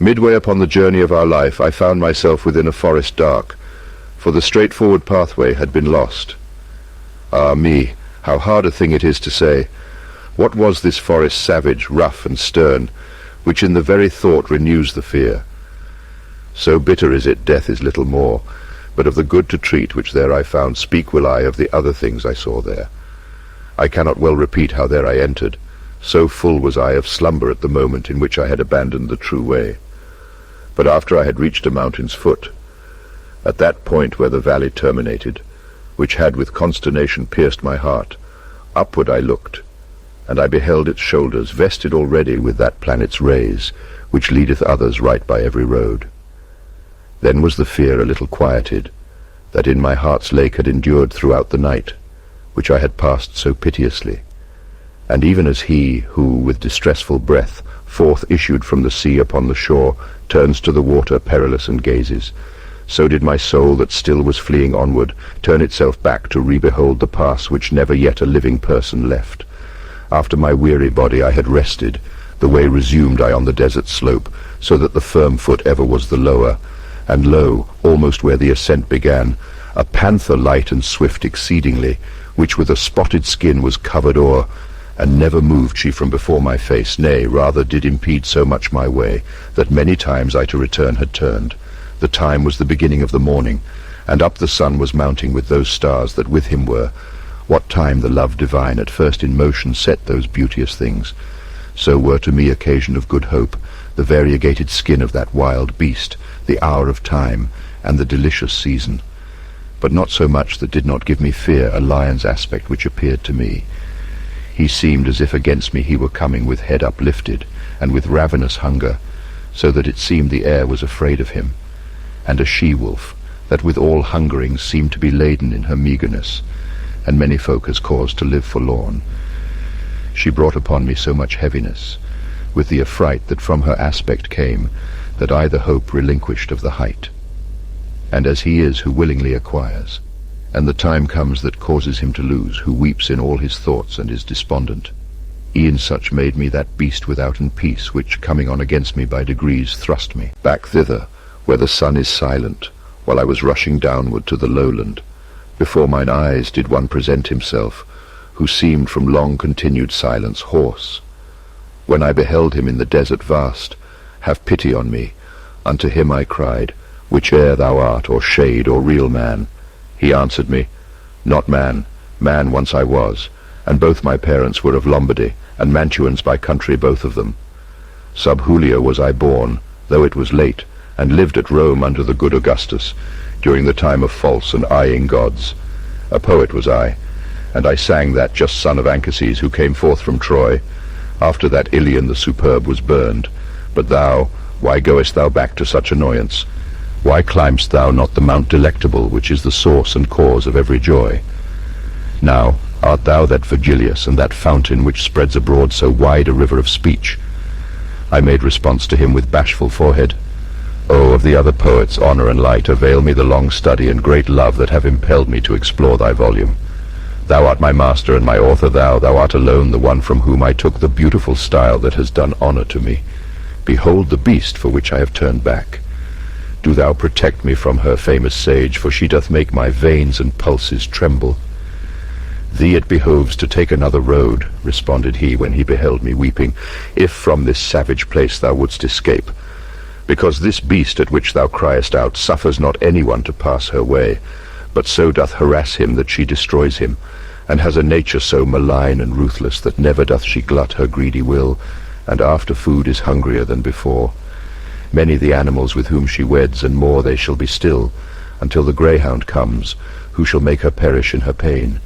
Midway upon the journey of our life, I found myself within a forest dark, for the straightforward pathway had been lost. Ah me, how hard a thing it is to say. What was this forest savage, rough and stern, which in the very thought renews the fear? So bitter is it, death is little more, but of the good to treat which there I found, speak will I of the other things I saw there. I cannot well repeat how there I entered, so full was I of slumber at the moment in which I had abandoned the true way. But after I had reached a mountain's foot, at that point where the valley terminated, which had with consternation pierced my heart, upward I looked, and I beheld its shoulders vested already with that planet's rays, which leadeth others right by every road. Then was the fear a little quieted, that in my heart's lake had endured throughout the night, which I had passed so piteously. And even as he, who, with distressful breath, forth issued from the sea upon the shore, turns to the water perilous and gazes, so did my soul that still was fleeing onward turn itself back to re-behold the pass which never yet a living person left. After my weary body I had rested, the way resumed I on the desert slope, so that the firm foot ever was the lower, and lo, almost where the ascent began, a panther light and swift exceedingly, which with a spotted skin was covered o'er, and never moved she from before my face, nay, rather did impede so much my way, that many times I to return had turned. The time was the beginning of the morning, and up the sun was mounting with those stars that with him were. What time the love divine at first in motion set those beauteous things, so were to me occasion of good hope, the variegated skin of that wild beast, the hour of time, and the delicious season. But not so much that did not give me fear a lion's aspect which appeared to me. He seemed as if against me he were coming with head uplifted, and with ravenous hunger, so that it seemed the air was afraid of him, and a she-wolf, that with all hungerings seemed to be laden in her meagreness, and many folk has cause to live forlorn. She brought upon me so much heaviness, with the affright that from her aspect came, that I the hope relinquished of the height. And as he is who willingly acquires, and the time comes that causes him to lose, who weeps in all his thoughts and is despondent, e'en such made me that beast withouten peace, which, coming on against me by degrees, thrust me back thither, where the sun is silent, while I was rushing downward to the lowland. Before mine eyes did one present himself, who seemed from long continued silence hoarse. When I beheld him in the desert vast, have pity on me, unto him I cried, whiche'er thou art, or shade, or real man. He answered me, not man, man once I was, and both my parents were of Lombardy, and Mantuans by country both of them. Sub Julio was I born, though it was late, and lived at Rome under the good Augustus, during the time of false and eyeing gods. A poet was I, and I sang that just son of Anchises who came forth from Troy, after that Ilion the superb was burned. But thou, why goest thou back to such annoyance? Why climbst thou not the Mount Delectable, which is the source and cause of every joy? Now, art thou that Virgilius, and that fountain which spreads abroad so wide a river of speech? I made response to him with bashful forehead. Oh, of the other poets, honour and light, avail me the long study and great love that have impelled me to explore thy volume. Thou art my master and my author, thou art alone the one from whom I took the beautiful style that has done honour to me. Behold the beast for which I have turned back. Do thou protect me from her, famous sage, for she doth make my veins and pulses tremble. Thee it behoves to take another road, responded he when he beheld me weeping, if from this savage place thou wouldst escape. Because this beast at which thou criest out suffers not anyone to pass her way, but so doth harass him that she destroys him, and has a nature so malign and ruthless that never doth she glut her greedy will, and after food is hungrier than before. Many the animals with whom she weds, and more they shall be still, until the greyhound comes, who shall make her perish in her pain.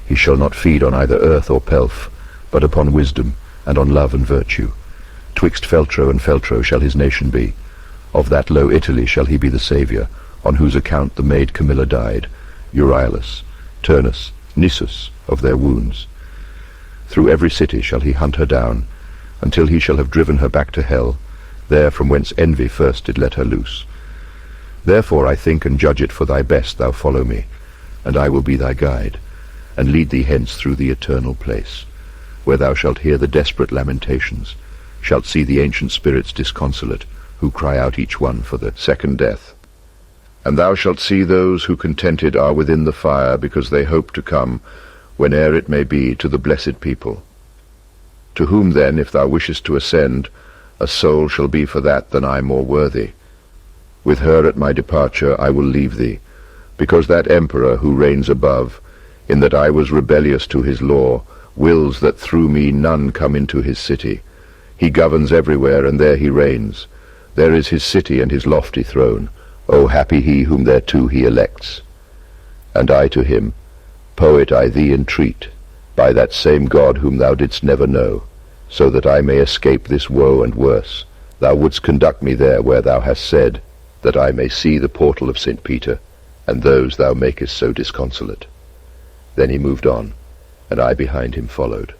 He shall not feed on either earth or pelf, but upon wisdom, and on love and virtue. Twixt Feltro and Feltro shall his nation be. Of that low Italy shall he be the saviour, on whose account the maid Camilla died, Euryalus, Turnus, Nisus, of their wounds. Through every city shall he hunt her down, until he shall have driven her back to hell, there from whence envy first did let her loose. Therefore I think and judge it for thy best thou follow me, and I will be thy guide, and lead thee hence through the eternal place, where thou shalt hear the desperate lamentations, shalt see the ancient spirits disconsolate, who cry out each one for the second death. And thou shalt see those who contented are within the fire, because they hope to come, whene'er it may be, to the blessed people. To whom then, if thou wishest to ascend, a soul shall be for that than I more worthy. With her at my departure I will leave thee, because that emperor who reigns above, in that I was rebellious to his law, wills that through me none come into his city. He governs everywhere, and there he reigns. There is his city and his lofty throne. O happy he whom thereto he elects. And I to him, Poet, I thee entreat, by that same God whom thou didst never know, so that I may escape this woe and worse, thou wouldst conduct me there where thou hast said, that I may see the portal of St. Peter, and those thou makest so disconsolate. Then he moved on, and I behind him followed.